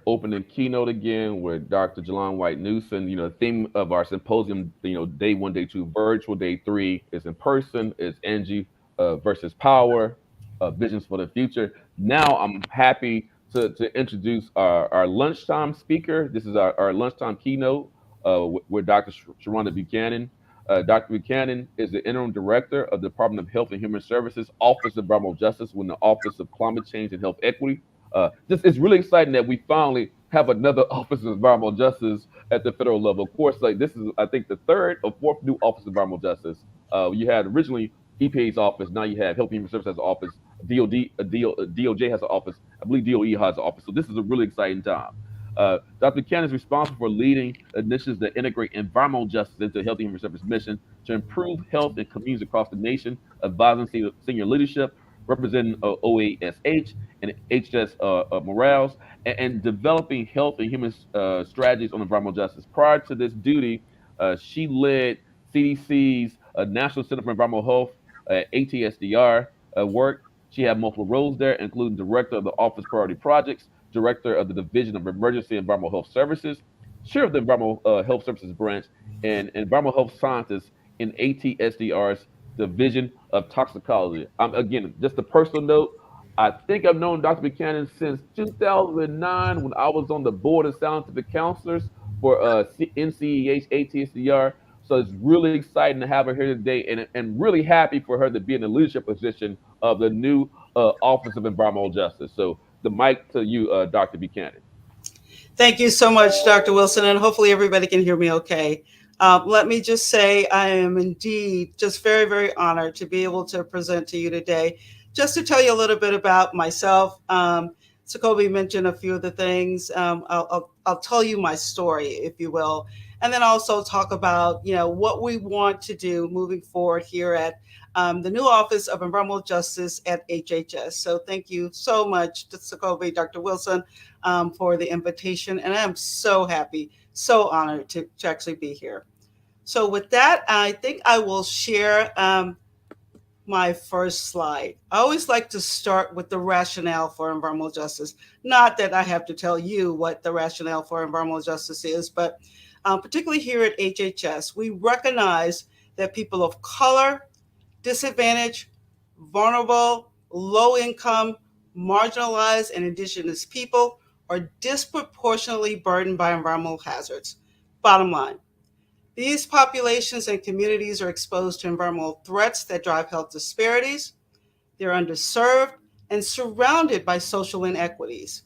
opening keynote again with Dr. Jelon White Newson. The theme of our symposium, day one, day two, virtual, day three is in person, is Angie versus Power, Visions for the Future. Now I'm happy to introduce our lunchtime speaker. This is our lunchtime keynote with Dr. Sharunda Buchanan. Dr. Buchanan is the interim director of the Department of Health and Human Services, Office of Environmental Justice, within the Office of Climate Change and Health Equity. Just it's really exciting that we finally have another Office of Environmental Justice at the federal level. Of course, like this is I think the third or fourth new Office of Environmental Justice. You had originally EPA's office, now you have Health and Human Services has an office, DOJ has an office, I believe DOE has an office. So this is a really exciting time. Dr. Buchanan is responsible for leading initiatives that integrate environmental justice into Health and Human Services mission to improve health in communities across the nation, advising senior leadership, representing OASH and HS Morales, and developing health and human strategies on environmental justice. Prior to this duty, she led CDC's National Center for Environmental Health, ATSDR work. She had multiple roles there, including director of the Office Priority Projects, director of the Division of Emergency Environmental Health Services, chair of the Environmental Health Services Branch, and environmental health scientist in ATSDR's Division of Toxicology. Again, just a personal note, I think I've known Dr. Buchanan since 2009 when I was on the board of scientific counselors for NCEH ATSDR. So it's really exciting to have her here today, and really happy for her to be in the leadership position of the new Office of Environmental Justice. So the mic to you, Dr. Buchanan. Thank you so much, Dr. Wilson, and hopefully everybody can hear me okay. Let me just say I am indeed just very, very honored to be able to present to you today. Just to tell you a little bit about myself, Sokobi mentioned a few of the things. I'll tell you my story, if you will, and then also talk about what we want to do moving forward here at the new Office of Environmental Justice at HHS. So thank you so much to Sokobi, Dr. Wilson, for the invitation, and I am so happy, so honored to actually be here. So with that, I think I will share my first slide. I always like to start with the rationale for environmental justice. Not that I have to tell you what the rationale for environmental justice is, but particularly here at HHS, we recognize that people of color, disadvantaged, vulnerable, low income, marginalized, and indigenous people are disproportionately burdened by environmental hazards. Bottom line, these populations and communities are exposed to environmental threats that drive health disparities. They're underserved and surrounded by social inequities.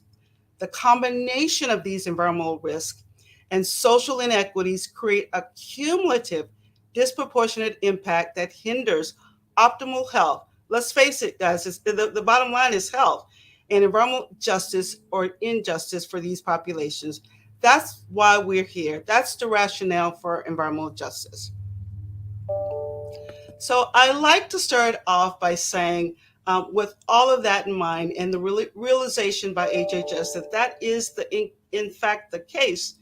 The combination of these environmental risks and social inequities create a cumulative, disproportionate impact that hinders optimal health. Let's face it, guys, the bottom line is health and environmental justice or injustice for these populations. That's why we're here. That's the rationale for environmental justice. So I like to start off by saying, with all of that in mind and the realization by HHS that that is in fact the case,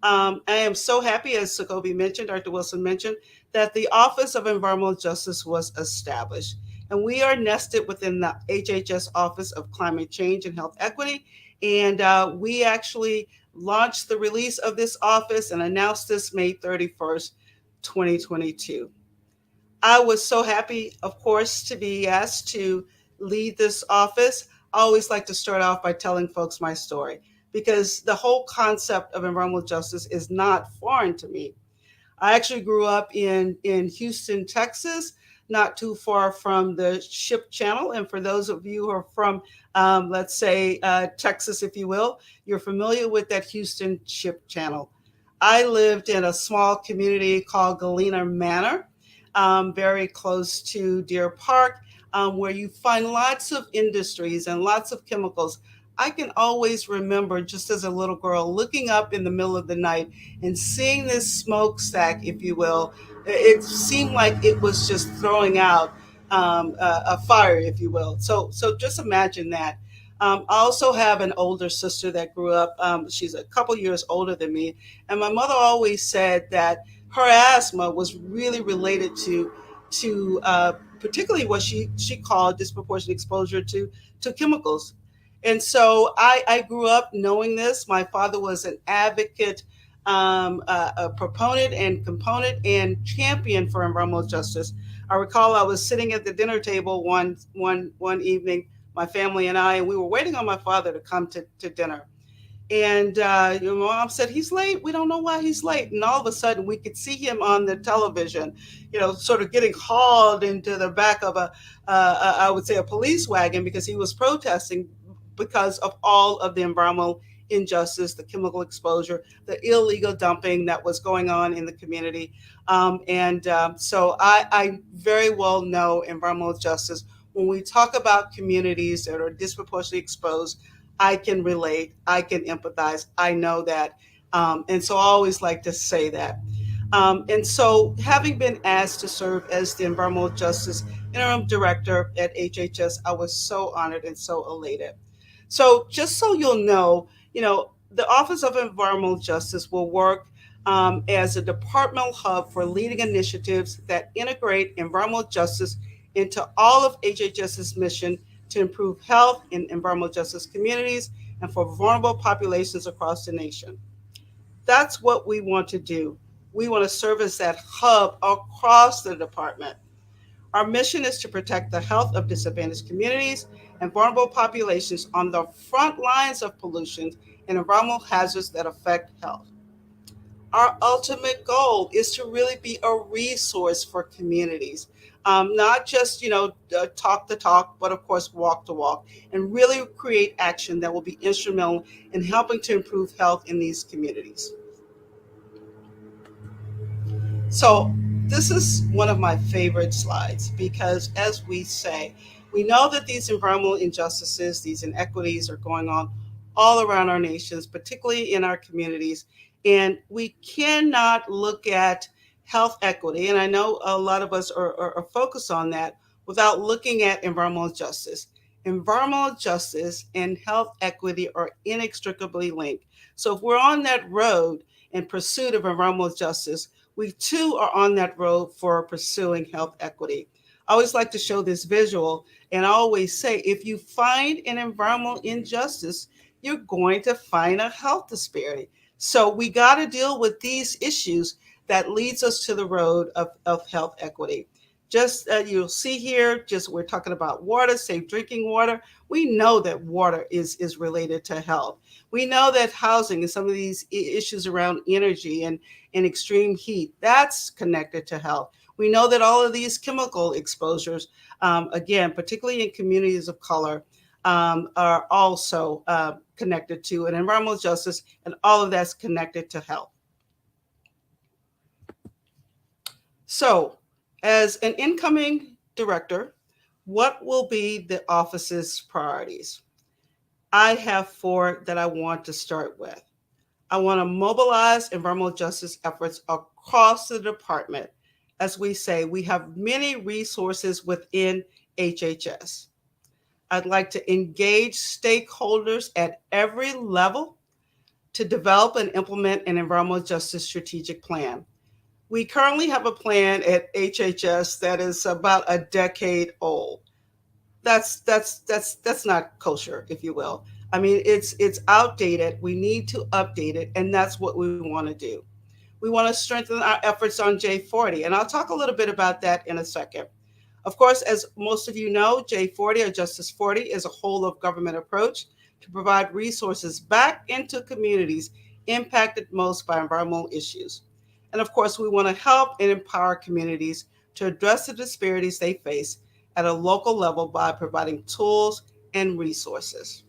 I am so happy, as Sokobi mentioned, Dr. Wilson mentioned, that the Office of Environmental Justice was established. And we are nested within the HHS Office of Climate Change and Health Equity. And we actually launched the release of this office and announced this May 31st, 2022. I was so happy, of course, to be asked to lead this office. I always like to start off by telling folks my story because the whole concept of environmental justice is not foreign to me. I actually grew up in Houston, Texas, not too far from the Ship Channel. And for those of you who are from, let's say, Texas, if you will, you're familiar with that Houston Ship Channel. I lived in a small community called Galena Manor, very close to Deer Park, where you find lots of industries and lots of chemicals. I can always remember just as a little girl looking up in the middle of the night and seeing this smokestack, if you will. It seemed like it was just throwing out a fire, if you will. So just imagine that. I also have an older sister that grew up. She's a couple years older than me. And my mother always said that her asthma was really related to particularly what she called disproportionate exposure to chemicals. And so I grew up knowing this. My father was an advocate, a proponent and component and champion for environmental justice. I recall I was sitting at the dinner table one evening, my family and I, and we were waiting on my father to come to dinner. And your mom said, he's late. We don't know why he's late. And all of a sudden, we could see him on the television, sort of getting hauled into the back of I would say, a police wagon because he was protesting because of all of the environmental injustice, the chemical exposure, the illegal dumping that was going on in the community. So I very well know environmental justice. When we talk about communities that are disproportionately exposed, I can relate, I can empathize, I know that. And so I always like to say that. And so, having been asked to serve as the Environmental Justice Interim Director at HHS, I was so honored and so elated. So, just so you'll know, the Office of Environmental Justice will work as a departmental hub for leading initiatives that integrate environmental justice into all of HHS's mission to improve health in environmental justice communities and for vulnerable populations across the nation. That's what we want to do. We want to serve as that hub across the department. Our mission is to protect the health of disadvantaged communities and vulnerable populations on the front lines of pollution and environmental hazards that affect health. Our ultimate goal is to really be a resource for communities, not just talk the talk, but of course walk the walk, and really create action that will be instrumental in helping to improve health in these communities. So this is one of my favorite slides because, as we say, we know that these environmental injustices, these inequities are going on all around our nations, particularly in our communities. And we cannot look at health equity, and I know a lot of us are focused on that, without looking at environmental justice. Environmental justice and health equity are inextricably linked. So if we're on that road in pursuit of environmental justice, we too are on that road for pursuing health equity. I always like to show this visual, and I always say if you find an environmental injustice, you're going to find a health disparity. So we got to deal with these issues that leads us to the road of health equity. Just you'll see here, just we're talking about water, safe drinking water. We know that water is related to health. We know that housing and some of these issues around energy and extreme heat, that's connected to health. We know that all of these chemical exposures, again, particularly in communities of color, are also connected to an environmental justice, and all of that's connected to health. So, as an incoming director, what will be the office's priorities? I have four that I want to start with. I want to mobilize environmental justice efforts across the department. As we say, we have many resources within HHS. I'd like to engage stakeholders at every level to develop and implement an environmental justice strategic plan. We currently have a plan at HHS that is about a decade old. That's not kosher, if you will. I mean, it's outdated. We need to update it, and that's what we want to do. We want to strengthen our efforts on J40, and I'll talk a little bit about that in a second. Of course, as most of you know, J40 or Justice 40 is a whole of government approach to provide resources back into communities impacted most by environmental issues. And of course, we want to help and empower communities to address the disparities they face at a local level by providing tools and resources.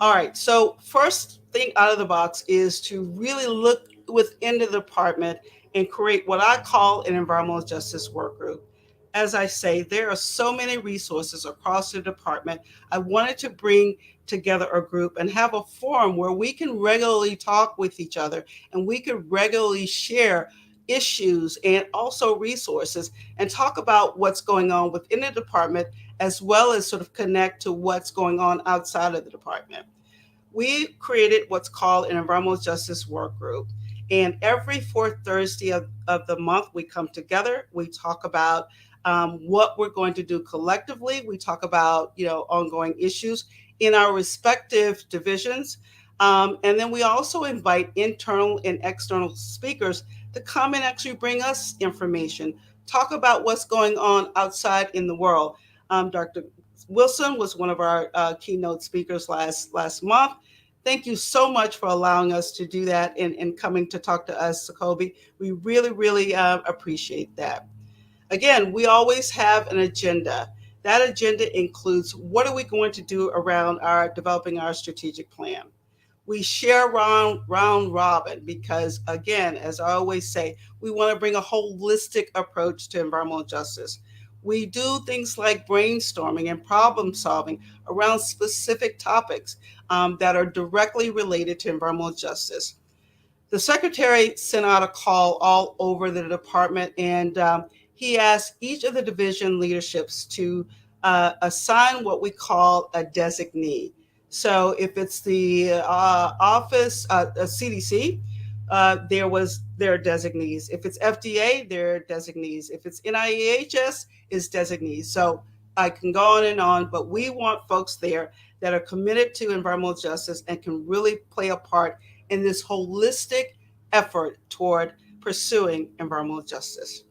All right, so first thing out of the box is to really look within the department and create what I call an environmental justice work group. As I say, there are so many resources across the department. I wanted to bring together a group and have a forum where we can regularly talk with each other and we can regularly share issues and also resources and talk about what's going on within the department as well as sort of connect to what's going on outside of the department. We created what's called an environmental justice work group. And every fourth Thursday of the month, we come together. We talk about what we're going to do collectively. We talk about, ongoing issues in our respective divisions. And then we also invite internal and external speakers to come and actually bring us information, talk about what's going on outside in the world. Dr. Wilson was one of our keynote speakers last month. Thank you so much for allowing us to do that and coming to talk to us, Jacoby. We really, really appreciate that. Again, we always have an agenda. That agenda includes what are we going to do around our developing our strategic plan. We share round robin because, again, as I always say, we want to bring a holistic approach to environmental justice. We do things like brainstorming and problem solving around specific topics that are directly related to environmental justice. The secretary sent out a call all over the department, and he asked each of the division leaderships to assign what we call a designee. So if it's the office, CDC, there are designees. If it's FDA, there are designees. If it's NIEHS, is designees. So I can go on, but we want folks there that are committed to environmental justice and can really play a part in this holistic effort toward pursuing environmental justice.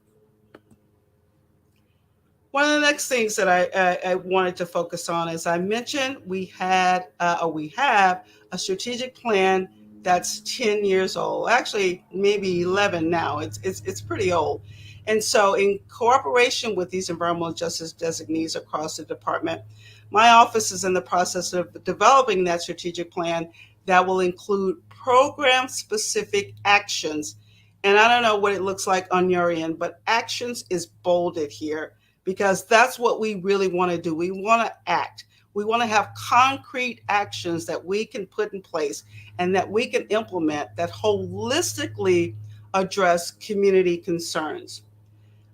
One of the next things that I wanted to focus on, as I mentioned, we have a strategic plan that's 10 years old, actually maybe 11 now. It's pretty old. And so in cooperation with these environmental justice designees across the department, my office is in the process of developing that strategic plan that will include program-specific actions. And I don't know what it looks like on your end, but actions is bolded here because that's what we really want to do. We want to act. We want to have concrete actions that we can put in place and that we can implement that holistically address community concerns.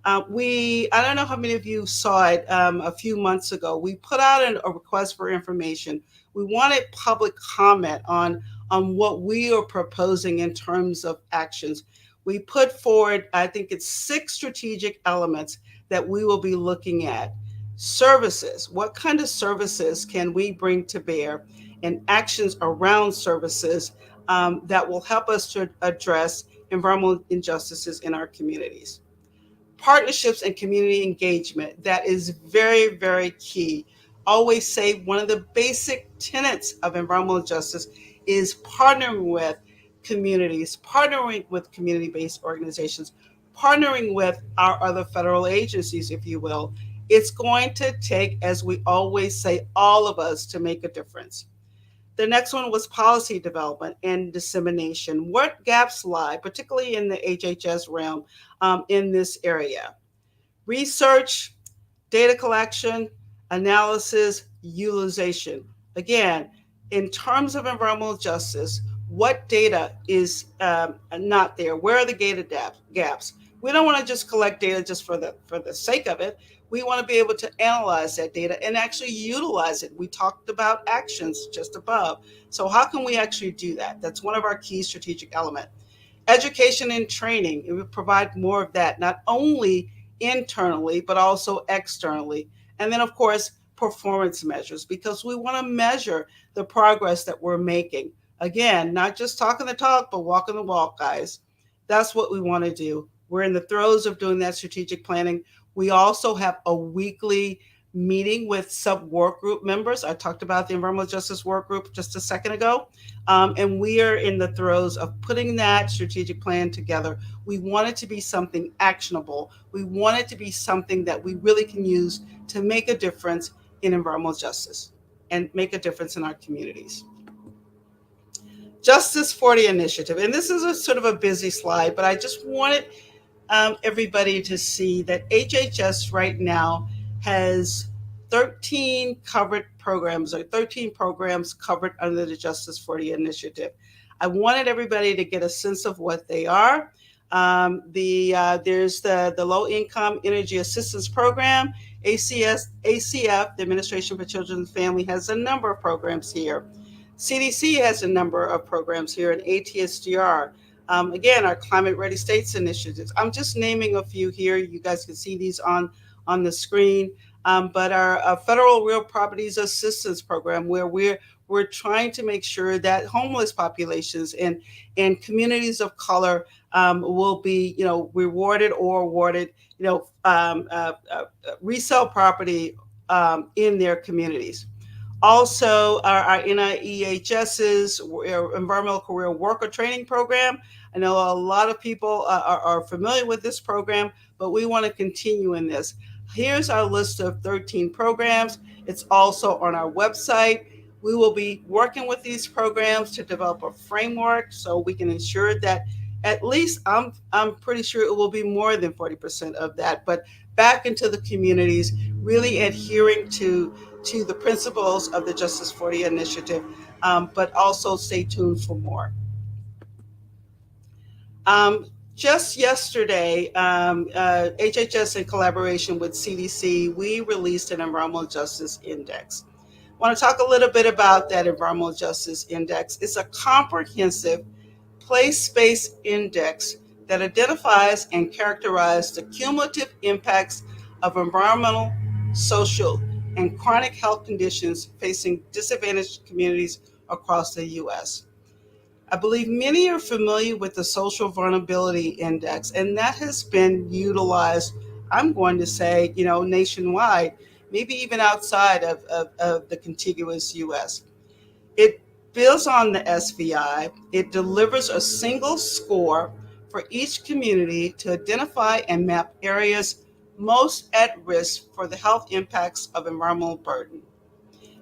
I don't know how many of you saw it a few months ago. We put out a request for information. We wanted public comment on what we are proposing in terms of actions. We put forward, I think it's 6 strategic elements that we will be looking at. Services, what kind of services can we bring to bear, and actions around services that will help us to address environmental injustices in our communities. Partnerships and community engagement, that is very, very key. Always say one of the basic tenets of environmental justice is partnering with communities, partnering with community-based organizations, partnering with our other federal agencies, if you will. It's going to take, as we always say, all of us to make a difference. The next one was policy development and dissemination. What gaps lie, particularly in the HHS realm, in this area? Research, data collection, analysis, utilization. Again, in terms of environmental justice, what data is not there? Where are the data gaps? We don't want to just collect data just for the sake of it. We want to be able to analyze that data and actually utilize it. We talked about actions just above. So how can we actually do that? That's one of our key strategic elements. Education and training, it would provide more of that, not only internally, but also externally. And then, of course, performance measures, because we want to measure the progress that we're making. Again, not just talking the talk, but walking the walk, guys. That's what we want to do. We're in the throes of doing that strategic planning. We also have a weekly meeting with sub work group members. I talked about the environmental justice work group just a second ago. And we are in the throes of putting that strategic plan together. We want it to be something actionable. We want it to be something that we really can use to make a difference in environmental justice and make a difference in our communities. Justice 40 initiative. And this is a sort of a busy slide, but I just wanted everybody to see that HHS right now has 13 covered programs, or 13 programs covered under the Justice 40 initiative. I wanted everybody to get a sense of what they are. There's the Low Income Energy Assistance Program. ACF, the Administration for Children and Family, has a number of programs here. CDC has a number of programs here, and ATSDR. Again, our Climate Ready States initiatives. I'm just naming a few here. You guys can see these on on the screen. But our federal real properties assistance program, where we're trying to make sure that homeless populations and communities of color will be, rewarded or awarded, resale property in their communities. Also, our NIEHS's Environmental Career Worker Training Program. I know a lot of people are familiar with this program, but we want to continue in this. Here's our list of 13 programs. It's also on our website. We will be working with these programs to develop a framework so we can ensure that at least I'm pretty sure it will be more than 40% of that, but back into the communities, really adhering to the principles of the Justice 40 initiative, but also stay tuned for more. Just yesterday, HHS, in collaboration with CDC, we released an environmental justice index. I want to talk a little bit about that environmental justice index. It's a comprehensive place-based index that identifies and characterizes the cumulative impacts of environmental, social, and chronic health conditions facing disadvantaged communities across the U.S. I believe many are familiar with the Social Vulnerability Index, and that has been utilized, I'm going to say, nationwide, maybe even outside of the contiguous U.S. It builds on the SVI. It delivers a single score for each community to identify and map areas most at risk for the health impacts of environmental burden.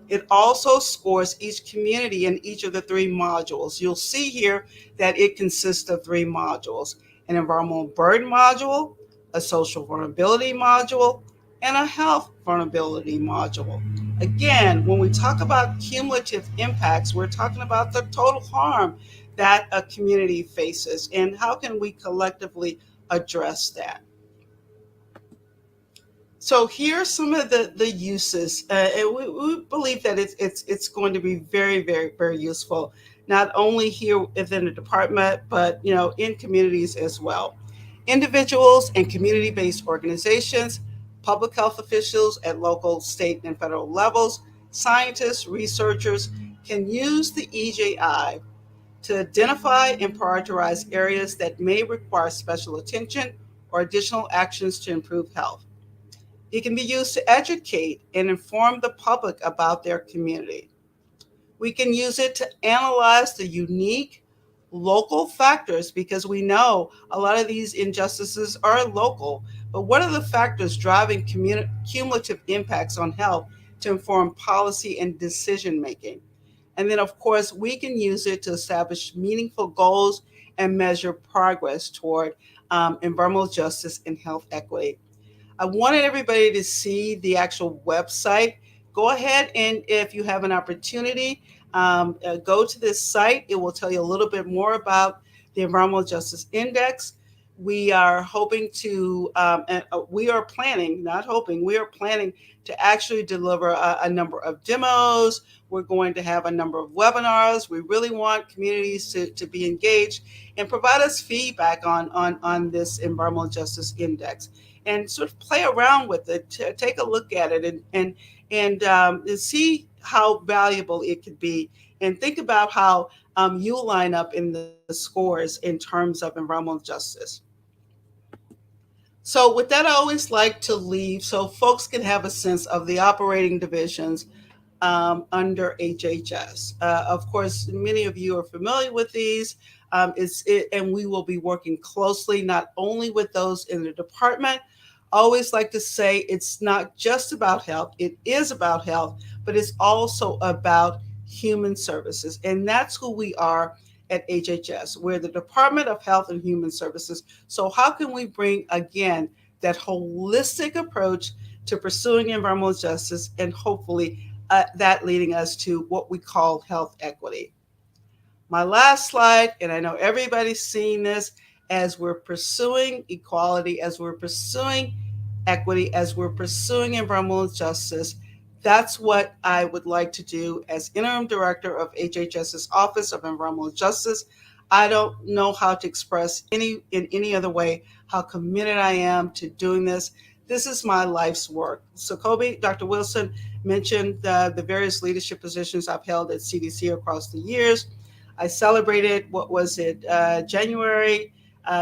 It also scores each community in each of the three modules. You'll see here that it consists of three modules: an environmental burden module, a social vulnerability module, and a health vulnerability module. Again, when we talk about cumulative impacts, we're talking about the total harm that a community faces and how can we collectively address that. So here are some of the uses. And we believe that it's going to be very, very, very useful, not only here within the department, but in communities as well. Individuals and community-based organizations, public health officials at local, state, and federal levels, scientists, researchers can use the EJI to identify and prioritize areas that may require special attention or additional actions to improve health. It can be used to educate and inform the public about their community. We can use it to analyze the unique local factors because we know a lot of these injustices are local. But what are the factors driving cumulative impacts on health to inform policy and decision making? And then, of course, we can use it to establish meaningful goals and measure progress toward environmental justice and health equity. I wanted everybody to see the actual website. Go ahead and if you have an opportunity, go to this site. It will tell you a little bit more about the Environmental Justice Index. We are hoping to, and we are planning, not hoping, we are planning to actually deliver a number of demos. We're going to have a number of webinars. We really want communities to be engaged and provide us feedback on this Environmental Justice Index and sort of play around with it, to take a look at it and see how valuable it could be, and think about how you line up in the scores in terms of environmental justice. So with that, I always like to leave so folks can have a sense of the operating divisions under HHS. Of course, many of you are familiar with these, and we will be working closely not only with those in the department. I always like to say it's not just about health, it is about health, but it's also about human services. And that's who we are at HHS. We're the Department of Health and Human Services. So how can we bring, again, that holistic approach to pursuing environmental justice and hopefully that leading us to what we call health equity. My last slide, and I know everybody's seen this, as we're pursuing equality, as we're pursuing equity, as we're pursuing environmental justice, that's what I would like to do as interim director of HHS's Office of Environmental Justice. I don't know how to express in any other way how committed I am to doing this. This is my life's work. So Kobe, Dr. Wilson mentioned the various leadership positions I've held at CDC across the years. I celebrated, what was it, January,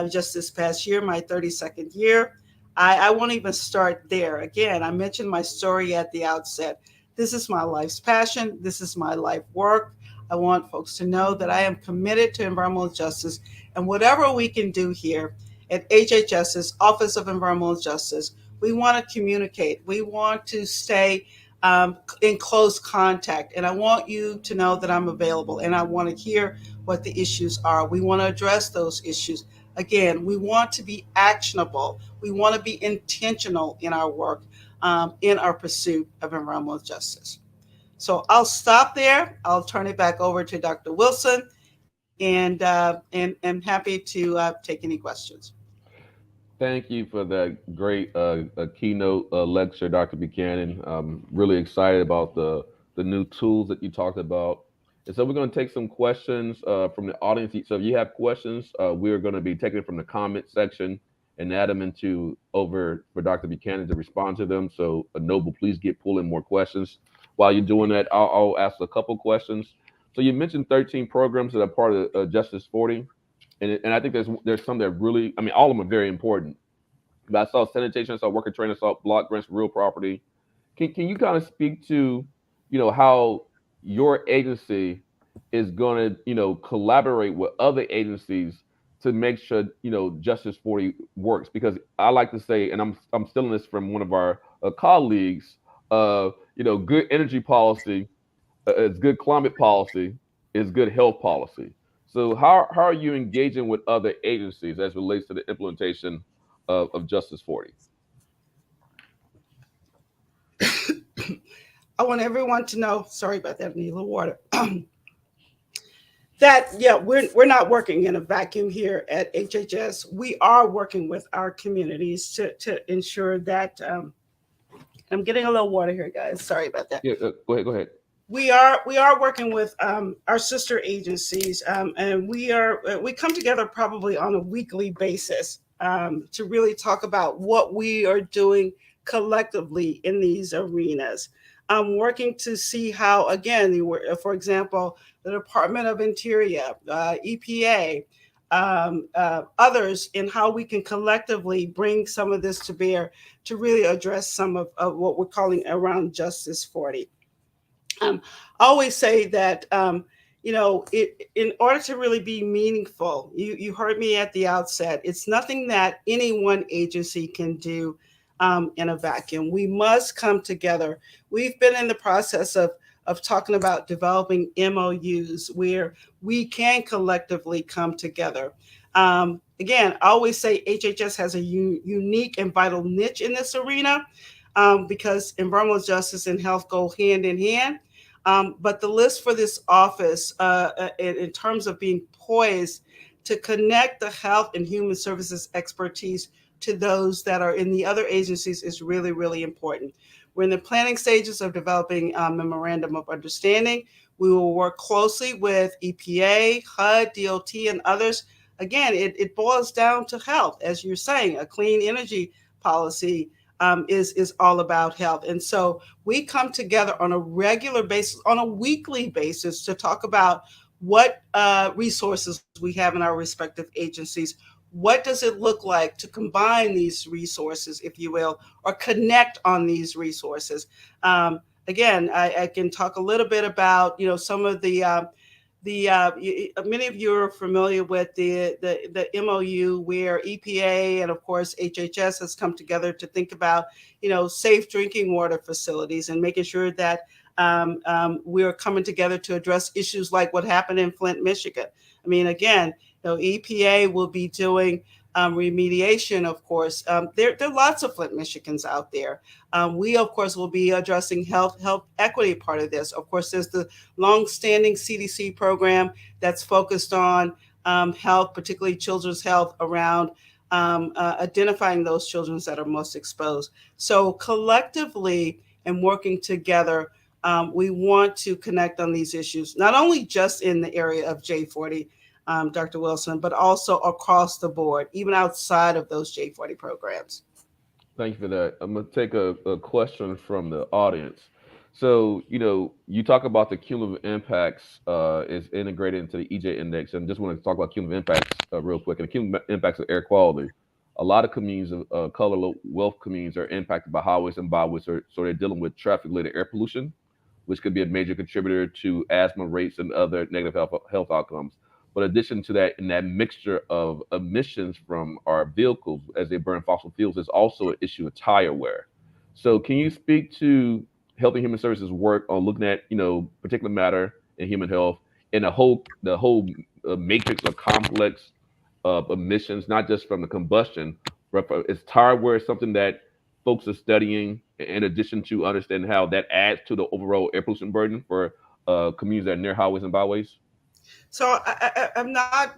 just this past year, my 32nd year. I won't even start there. Again, I mentioned my story at the outset. This is my life's passion. This is my life work. I want folks to know that I am committed to environmental justice, and whatever we can do here at HHS's Office of Environmental Justice, we want to communicate. We want to stay in close contact. And I want you to know that I'm available and I want to hear what the issues are. We want to address those issues. Again, we want to be actionable. We want to be intentional in our work, in our pursuit of environmental justice. So I'll stop there. I'll turn it back over to Dr. Wilson, and happy to take any questions. Thank you for that great keynote lecture, Dr. Buchanan. I'm really excited about the new tools that you talked about. And so we're going to take some questions from the audience. So if you have questions, we're going to be taking it from the comment section and add them into over for Dr. Buchanan to respond to them. So Noble, please get pulling more questions. While you're doing that, I'll ask a couple questions. So you mentioned 13 programs that are part of Justice 40. And I think there's some that really, I mean, all of them are very important. But I saw sanitation, I saw worker training, I saw block grants, real property. Can you kind of speak to, how your agency is going to, collaborate with other agencies to make sure, Justice 40 works? Because I like to say, and I'm stealing this from one of our colleagues, good energy policy it's good climate policy, it's good health policy. So how are you engaging with other agencies as relates to the implementation of Justice 40? I want everyone to know, sorry about that, I need a little water. That, yeah, we're not working in a vacuum here at HHS. We are working with our communities to ensure that, I'm getting a little water here, guys. Sorry about that. Yeah, go ahead. We are working with our sister agencies, and we come together probably on a weekly basis, to really talk about what we are doing collectively in these arenas. I'm working to see how, again, for example, the Department of Interior, EPA, others, in how we can collectively bring some of this to bear to really address some of what we're calling around Justice 40. I always say that, in order to really be meaningful, you heard me at the outset, it's nothing that any one agency can do in a vacuum. We must come together. We've been in the process of talking about developing MOUs where we can collectively come together. Again, I always say HHS has a unique and vital niche in this arena, because environmental justice and health go hand in hand. But the list for this office, in terms of being poised to connect the health and human services expertise to those that are in the other agencies, is really, really important. We're in the planning stages of developing a memorandum of understanding. We will work closely with EPA, HUD, DOT, and others. Again, it boils down to health. As you're saying, a clean energy policy is all about health. And so we come together on a regular basis, on a weekly basis, to talk about what resources we have in our respective agencies. What does it look like to combine these resources, if you will, or connect on these resources? Again, I can talk a little bit about, some of many of you are familiar with the MOU where EPA and of course HHS has come together to think about, safe drinking water facilities and making sure that we're coming together to address issues like what happened in Flint, Michigan. I mean, again, EPA will be doing remediation, of course. There are lots of Flint, Michigans out there. We, of course, will be addressing health equity part of this. Of course, there's the long-standing CDC program that's focused on health, particularly children's health, around identifying those children that are most exposed. So collectively and working together, we want to connect on these issues, not only just in the area of J40, Dr. Wilson, but also across the board, even outside of those J40 programs. Thank you for that. I'm gonna take a question from the audience. So, you talk about the cumulative impacts is integrated into the EJ index, and just want to talk about cumulative impacts real quick. And the cumulative impacts of air quality. A lot of communities, of color wealth communities, are impacted by highways and byways, so they're dealing with traffic-related air pollution, which could be a major contributor to asthma rates and other negative health outcomes. But in addition to that, in that mixture of emissions from our vehicles as they burn fossil fuels, is also an issue of tire wear. So, can you speak to Health and Human Services work on looking at particular matter in human health and the whole matrix or complex of emissions, not just from the combustion, but is tire wear something that folks are studying in addition to understanding how that adds to the overall air pollution burden for communities that are near highways and byways? So I'm not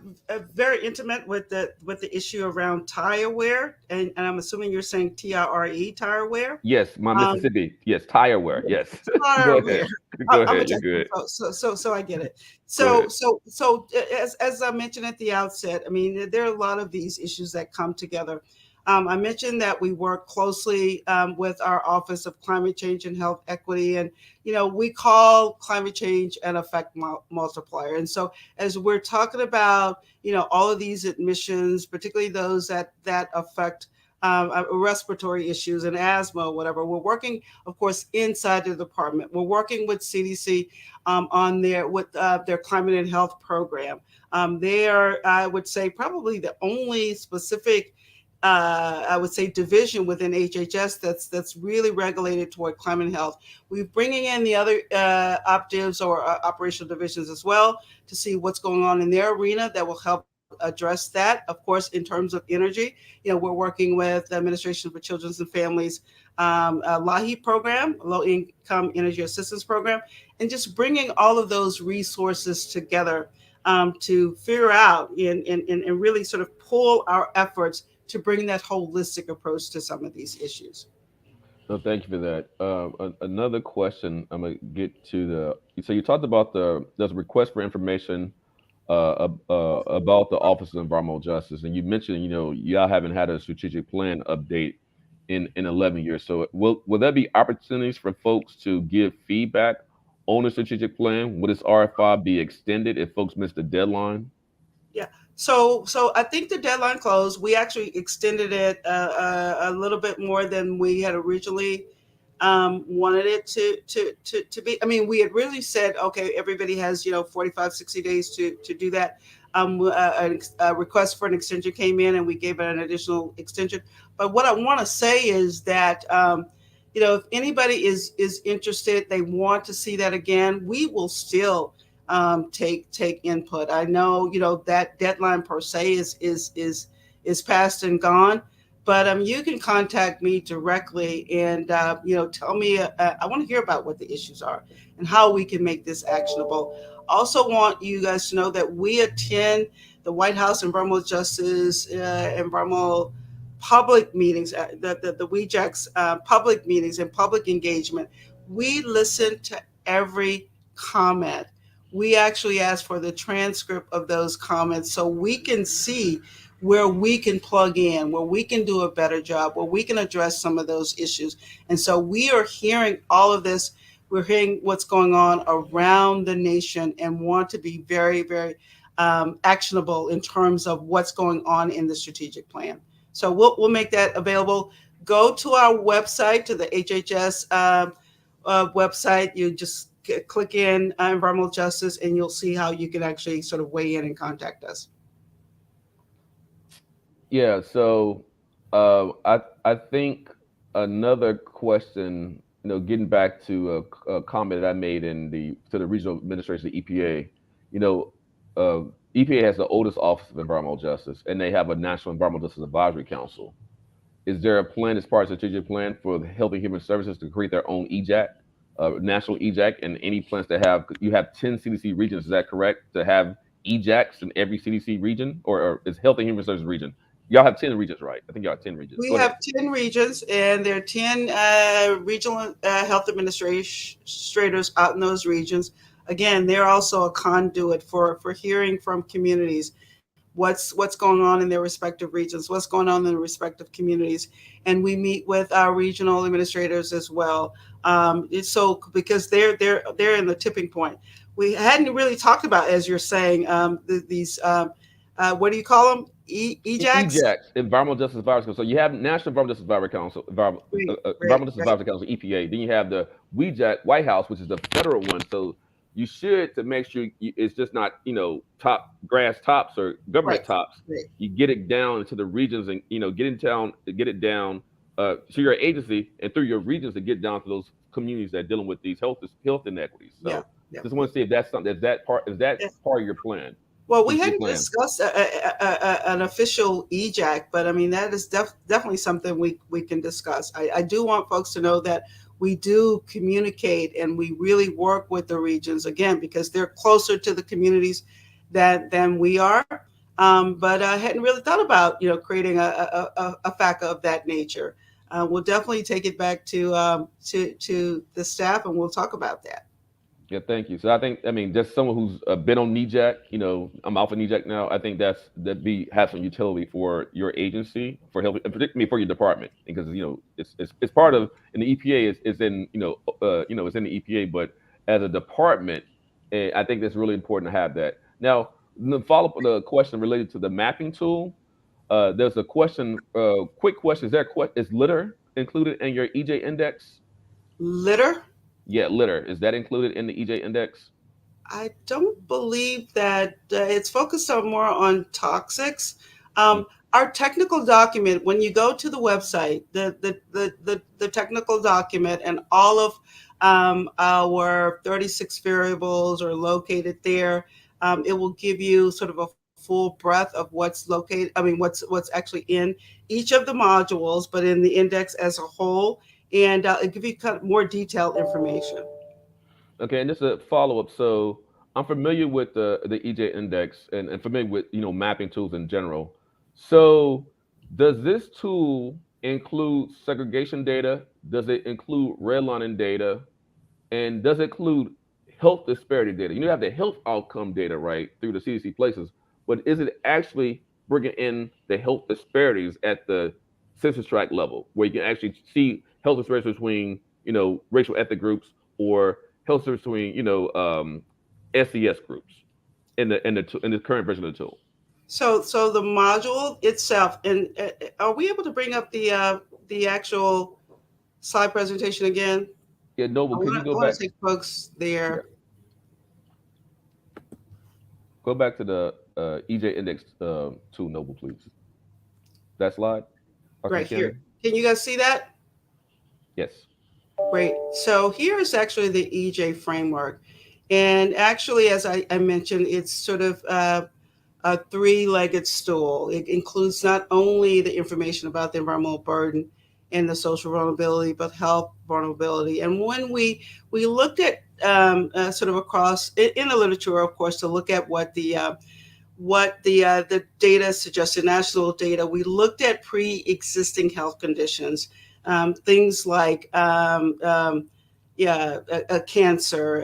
very intimate with the issue around tire wear, and I'm assuming you're saying TIRE, tire wear. Yes, my Um, Mississippi. Yes, tire wear. Yes. Go tire wear. ahead. Go I'm a ahead. You're Texan, good. so I get it. Go ahead. As I mentioned at the outset, I mean there are a lot of these issues that come together. I mentioned that we work closely with our Office of Climate Change and Health Equity, and we call climate change an effect multiplier. And so, as we're talking about all of these admissions, particularly those that affect respiratory issues and asthma, or whatever, we're working, of course, inside the department. We're working with CDC on their climate and health program. They are, I would say, probably the only specific I would say division within HHS that's really regulated toward climate and health. We're bringing in the other optives or operational divisions as well to see what's going on in their arena that will help address that. Of course, in terms of energy, we're working with the Administration for Children's and Families LAHI program, Low Income Energy Assistance Program, and just bringing all of those resources together to figure out and really sort of pull our efforts to bring that holistic approach to some of these issues. No, thank you for that. Another question I'm gonna get to so you talked about there's a request for information about the Office of Environmental Justice, and you mentioned y'all haven't had a strategic plan update in 11 years. So will there be opportunities for folks to give feedback on the strategic plan? Will this RFI be extended if folks miss the deadline? Yeah. So I think the deadline closed. We actually extended it a little bit more than we had originally wanted it to be. I mean, we had really said, okay, everybody has 45, 60 days to do that. A request for an extension came in, and we gave it an additional extension. But what I want to say is that if anybody is interested, they want to see that again, we will still take input. I know that deadline per se is past and gone, but you can contact me directly and tell me. I want to hear about what the issues are and how we can make this actionable. Also, want you guys to know that we attend the White House Environmental Justice Environmental public meetings, the WEJAC's public meetings and public engagement. We listen to every comment. We actually ask for the transcript of those comments so we can see where we can plug in, where we can do a better job, where we can address some of those issues. And so we are hearing all of this. We're hearing what's going on around the nation and want to be very, very actionable in terms of what's going on in the strategic plan. So we'll make that available. Go to our website, to the HHS website. You just click in environmental justice, and you'll see how you can actually sort of weigh in and contact us. Yeah. So I think another question, getting back to a comment that I made to the regional administration, the EPA. You know, EPA has the oldest Office of Environmental Justice, and they have a National Environmental Justice Advisory Council. Is there a plan as part of the strategic plan for the Health and Human Services to create their own EJAC, national EJAC, and any plans to have? You have 10 CDC regions, is that correct? To have EJACs in every CDC region, or is Health and Human Services region? Y'all have 10 regions, right? I think y'all have 10 regions. We Go ahead. have 10 regions, and there are 10 regional health administrators out in those regions. Again, they're also a conduit for hearing from communities. what's going on in their respective regions, what's going on in the respective communities, and we meet with our regional administrators as well. So because they're in the tipping point. We hadn't really talked about, as you're saying, these what do you call them? EJACs? EJACs, Environmental Justice Advisory Council. So you have National Environmental Justice Advisory Council, Great, great, Environmental Justice great. Advisory Council (EPA). Then you have the WEJAC, White House, which is the federal one. So you should, to make sure it's just not top grass tops or government Right, tops. right. You get it down into the regions and get it down to your agency and through your regions to get down to those communities that are dealing with these health inequities. Yeah, So yeah. just want to see if that's something is that Yeah. part of your plan, Well, we strategic hadn't plan. discussed an official EJAC, but I mean that is definitely something we can discuss. I do want folks to know that we do communicate and we really work with the regions again because they're closer to the communities than we are. But I hadn't really thought about creating a FACA of that nature. We'll definitely take it back to the staff and we'll talk about that. Yeah, thank you. So I mean, just someone who's been on NEJAC, I'm off of NEJAC now. I think that be have some utility for your agency, for helping, and particularly for your department, because it's part of, and the EPA is in it's in the EPA, but as a department, I think that's really important to have that. Now, the follow up the question related to the mapping tool. There's a question, quick question. Is litter included in your EJ index? Litter. Yeah, litter. Is that included in the EJ index? I don't believe that it's focused on more on toxics. Mm. Our technical document, when you go to the website, the technical document and all of our 36 variables are located there. It will give you sort of a full breadth of what's located. I mean, what's actually in each of the modules, but in the index as a whole, and it give you kind of more detailed information. Okay, and just a follow up. So I'm familiar with the EJ index and familiar with mapping tools in general. So does this tool include segregation data? Does it include redlining data? And does it include health disparity data? You have the health outcome data, right, through the CDC places, but is it actually bringing in the health disparities at the census tract level, where you can actually see health disparities between, racial ethnic groups or health disparities between, SES groups in the current version of the tool? So the module itself, and are we able to bring up the actual slide presentation again? Yeah, I Noble, could want you to I go want back? to take folks Yeah, there. go back to the EJ index tool, Noble, please. That slide, Dr. Right here. Buchanan. Can you guys see that? Yes. Great. So here is actually the EJ framework. And actually, as I mentioned, it's sort of a three-legged stool. It includes not only the information about the environmental burden and the social vulnerability, but health vulnerability. And when we looked at sort of across in the literature, of course, to look at what the data suggested, national data, we looked at pre-existing health conditions, things like yeah, cancer,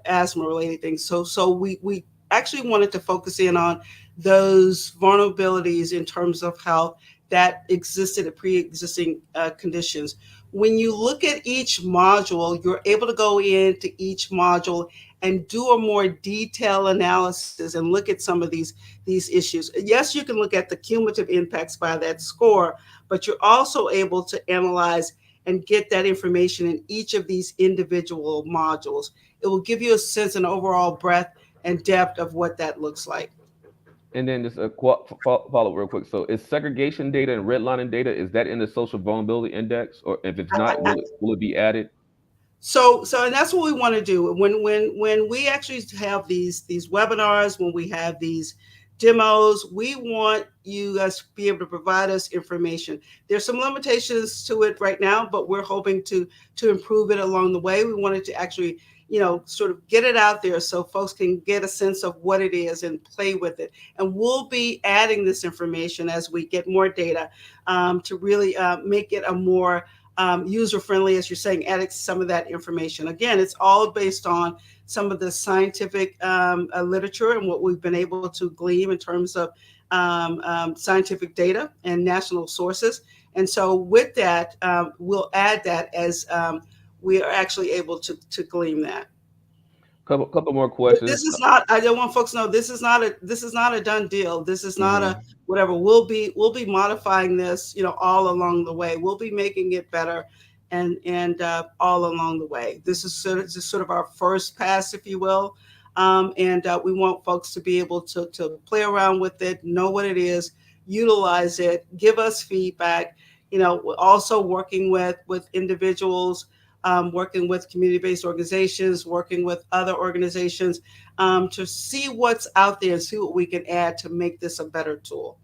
asthma related things. So we actually wanted to focus in on those vulnerabilities in terms of how that existed at pre-existing conditions. When you look at each module, you're able to go into each module and do a more detailed analysis and look at some of these issues. Yes, you can look at the cumulative impacts by that score, but you're also able to analyze and get that information in each of these individual modules. It will give you a sense and overall breadth and depth of what that looks like. And then just a follow up real quick. So is segregation data and redlining data, is that in the social vulnerability index? Or if it's not, will it be added? So and that's what we want to do when we actually have these webinars, when we have these demos, we want you guys to be able to provide us information. There's some limitations to it right now, but we're hoping to improve it along the way. We wanted to actually sort of get it out there so folks can get a sense of what it is and play with it. And we'll be adding this information as we get more data to really make it a more user friendly, as you're saying, adding some of that information. Again, it's all based on some of the scientific literature and what we've been able to glean in terms of scientific data and national sources. And so, with that, we'll add that as we are actually able to glean that. Couple more This questions. is not, I don't want folks to know, this is not a done deal. This is not a Mhm. whatever. We'll be modifying this, all along the way. We'll be making it better, and all along the way. This is sort of our first pass, if you will. And we want folks to be able to play around with it, know what it is, utilize it, give us feedback. We're also working with individuals, working with community-based organizations, working with other organizations, to see what's out there and see what we can add to make this a better tool.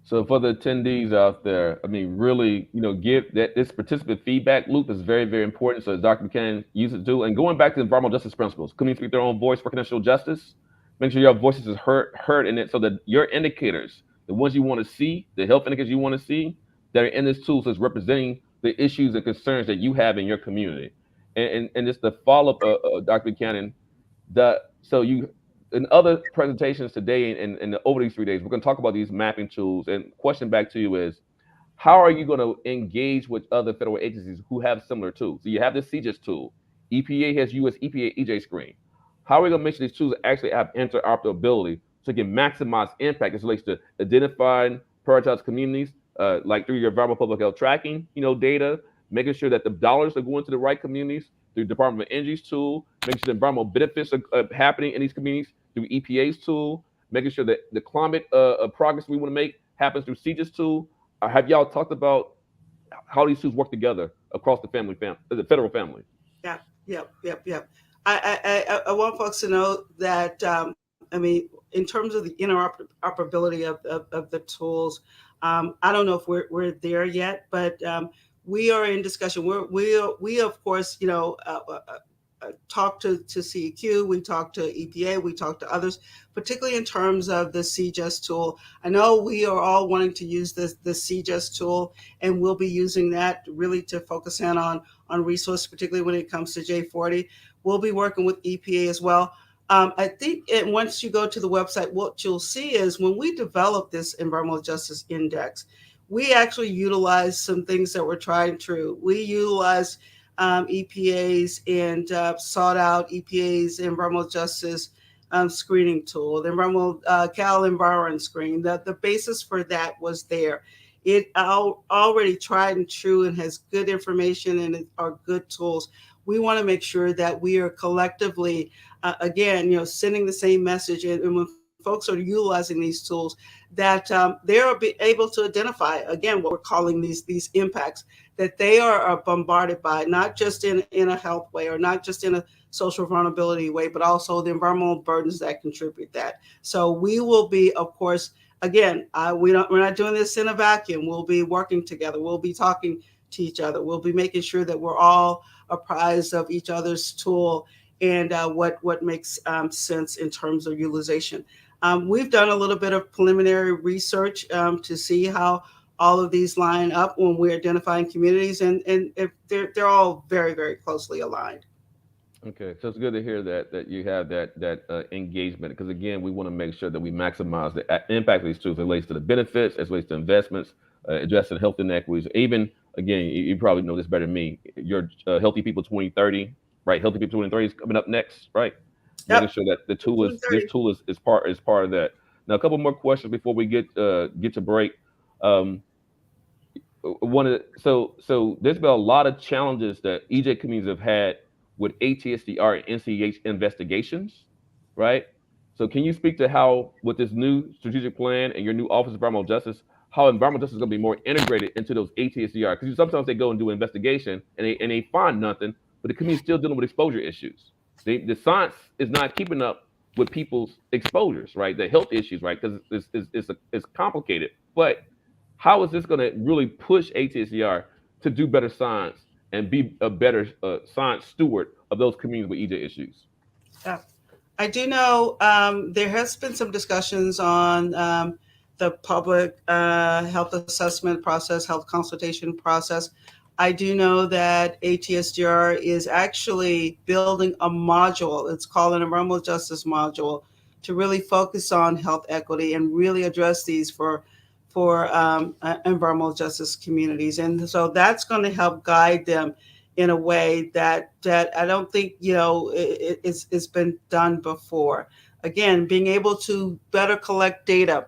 So for the attendees out there, I mean, really, give that this participant feedback loop is very, very important. So as Dr. Buchanan uses to, and going back to environmental justice principles, community speak their own voice for credential justice. Make sure your voices is heard in it, so that your indicators, the ones you want to see, the health indicators you want to see, that are in this tool, so it's representing the issues and concerns that you have in your community. And just the follow up, Dr. Buchanan, so you in other presentations today and over these 3 days, we're going to talk about these mapping tools. And question back to you is, how are you going to engage with other federal agencies who have similar tools? So you have the CGIS tool. EPA has US EPA EJ screen. How are we going to make sure these tools actually have interoperability so you can maximize impact as it relates to identifying prioritized communities, like through your environmental public health tracking, data, making sure that the dollars are going to the right communities through Department of Energy's tool, making sure the environmental benefits are happening in these communities through EPA's tool, making sure that the climate progress we want to make happens through CGIS tool. Have y'all talked about how these tools work together across the federal family? Yeah, yep, yep, yep. I want folks to know that, I mean, in terms of the interoperability of the tools, I don't know if we're there yet, but we are in discussion. We of course, talk to CEQ, we talk to EPA, we talk to others, particularly in terms of the CGIS tool. I know we are all wanting to use the CGIS tool, and we'll be using that really to focus in on resources, particularly when it comes to J40. We'll be working with EPA as well. I think once you go to the website, what you'll see is when we develop this environmental justice index, we actually utilize some things that were tried and true. We utilize EPA's and sought out EPA's environmental justice screening tool, the environmental Cal Environment screen. The basis for that was there. It already tried and true and has good information and are good tools. We want to make sure that we are collectively, again, sending the same message. And when folks are utilizing these tools, that they're able to identify, again, what we're calling these impacts that they are bombarded by, not just in a health way or not just in a social vulnerability way, but also the environmental burdens that contribute that. So we will be, of course, again, we're not doing this in a vacuum. We'll be working together. We'll be talking to each other. We'll be making sure that we're all apprised of each other's tool and what makes sense in terms of utilization. We've done a little bit of preliminary research to see how all of these line up when we're identifying communities, and if they're all very, very closely aligned. Okay, so it's good to hear that you have that engagement, because again, we want to make sure that we maximize the impact of these tools as it relates to the benefits, as it relates to investments, addressing health inequities. Even again, you probably know this better than me. Your Healthy People 2030, right? Healthy People 2030 is coming up next, right? Making Yep. sure that the tool is this 2030. tool is part of that. Now, a couple more questions before we get to break. Um, so there's been a lot of challenges that EJ communities have had with ATSDR and NCH investigations, right? So can you speak to how, with this new strategic plan and your new Office of Environmental Justice, how environmental justice is going to be more integrated into those ATSDR? Because sometimes they go and do an investigation and they find nothing, but the community is still dealing with exposure issues. The science is not keeping up with people's exposures, right? The health issues, right? Because it's complicated. But how is this going to really push ATSDR to do better science and be a better science steward of those communities with EJ issues? Yeah. I do know there has been some discussions on the public health assessment process, health consultation process. I do know that ATSDR is actually building a module. It's called an environmental justice module to really focus on health equity and really address these for environmental justice communities. And so that's going to help guide them in a way that I don't think it's been done before. Again, being able to better collect data.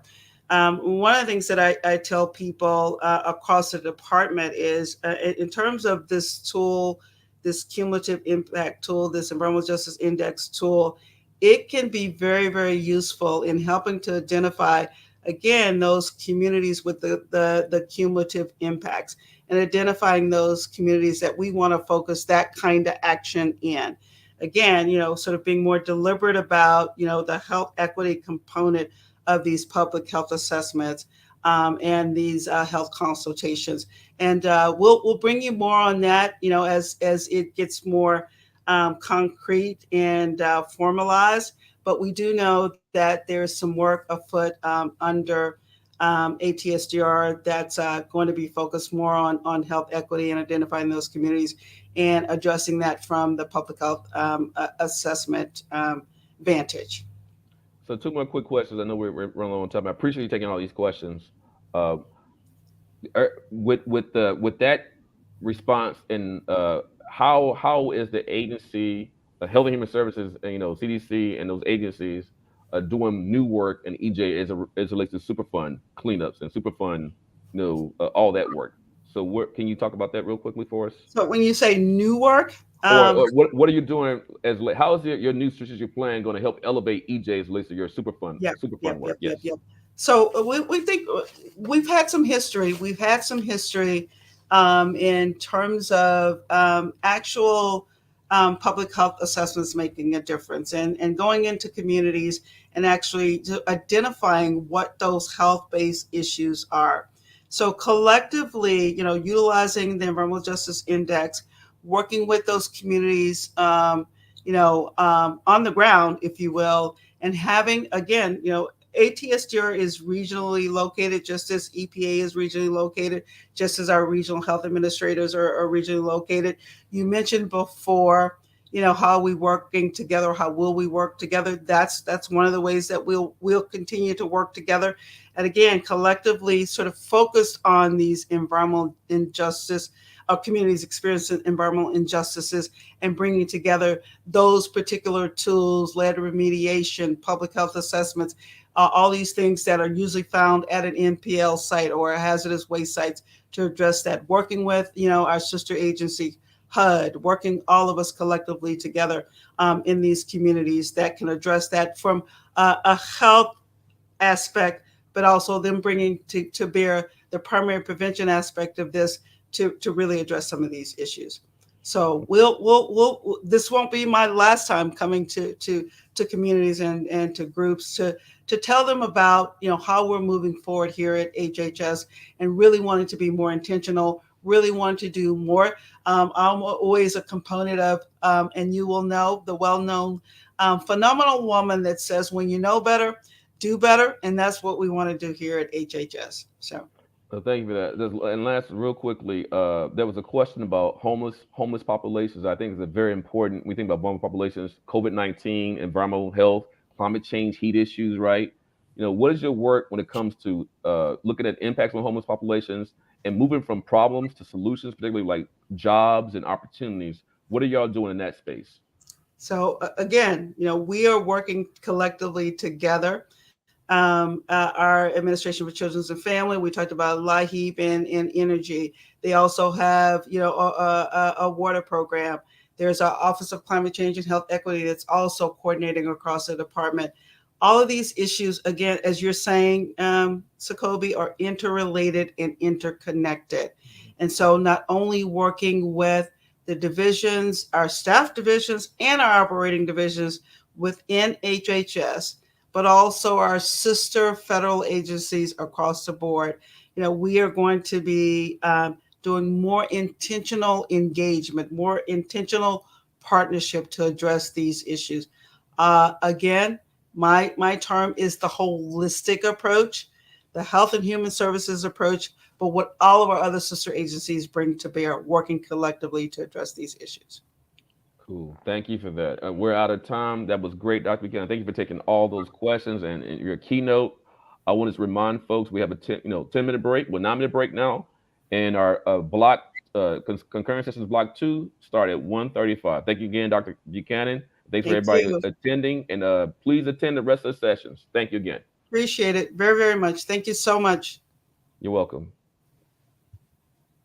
One of the things that I tell people across the department is in terms of this tool, this cumulative impact tool, this environmental justice index tool, it can be very, very useful in helping to identify, again, those communities with the cumulative impacts and identifying those communities that we want to focus that kind of action in. Again, sort of being more deliberate about, the health equity component of these public health assessments and these health consultations. And we'll bring you more on that, as it gets more concrete and formalized. But we do know that there's some work afoot under ATSDR that's going to be focused more on health equity and identifying those communities and addressing that from the public health assessment vantage. So two more quick questions. I know we're running low on time. I appreciate you taking all these questions. Uh, with that response, and how is the agency, Health and Human Services, and, CDC and those agencies doing new work in EJ as it relates to Superfund cleanups and Superfund, all that work. So what can you talk about that real quickly for us? So when you say new work, Or what are you doing how is your new strategic plan going to help elevate EJ's list of your yep, Superfund yep, work? yep, yep, Yes. yep. So we think we've had some history. We've had some history in terms of actual public health assessments making a difference and going into communities and actually identifying what those health-based issues are. So collectively, utilizing the Environmental Justice Index, working with those communities, on the ground, if you will, and having, again, ATSDR is regionally located, just as EPA is regionally located, just as our regional health administrators are regionally located. You mentioned before, how are we working together? How will we work together? That's one of the ways that we'll continue to work together. And again, collectively, sort of focused on these environmental injustice, communities experiencing environmental injustices, and bringing together those particular tools, lead remediation, public health assessments, all these things that are usually found at an NPL site or a hazardous waste sites to address that. Working with, our sister agency, HUD, working all of us collectively together in these communities that can address that from a health aspect, but also them bringing to bear the primary prevention aspect of this to really address some of these issues. So we'll this won't be my last time coming to communities and to groups to tell them about how we're moving forward here at HHS and really wanting to be more intentional, really wanting to do more. I'm always a component of, and you will know the well-known phenomenal woman that says, when you know better, do better. And that's what we want to do here at HHS. So. Thank you for that. And last, real quickly, there was a question about homeless populations. I think it's a very important. We think about vulnerable populations, COVID-19, environmental health, climate change, heat issues, right? What is your work when it comes to looking at impacts on homeless populations and moving from problems to solutions, particularly like jobs and opportunities? What are y'all doing in that space? So again, we are working collectively together. Our Administration for Children and Family, we talked about LIHEAP and energy. They also have, a water program. There's our Office of Climate Change and Health Equity that's also coordinating across the department. All of these issues, again, as you're saying, Sakobi, are interrelated and interconnected. And so not only working with the divisions, our staff divisions, and our operating divisions within HHS, but also our sister federal agencies across the board. We are going to be doing more intentional engagement, more intentional partnership to address these issues. Again, my term is the holistic approach, the health and human services approach, but what all of our other sister agencies bring to bear, working collectively to address these issues. Cool. Thank you for that. We're out of time. That was great, Dr. Buchanan. Thank you for taking all those questions and your keynote. I want to remind folks we have a 10-minute break, well, 9-minute break now, and our block concurrent sessions block 2 start at 1:35. Thank you again, Dr. Buchanan. Thanks for Thank everybody you. attending, and please attend the rest of the sessions. Thank you again. Appreciate it very, very much. Thank you so much. You're welcome.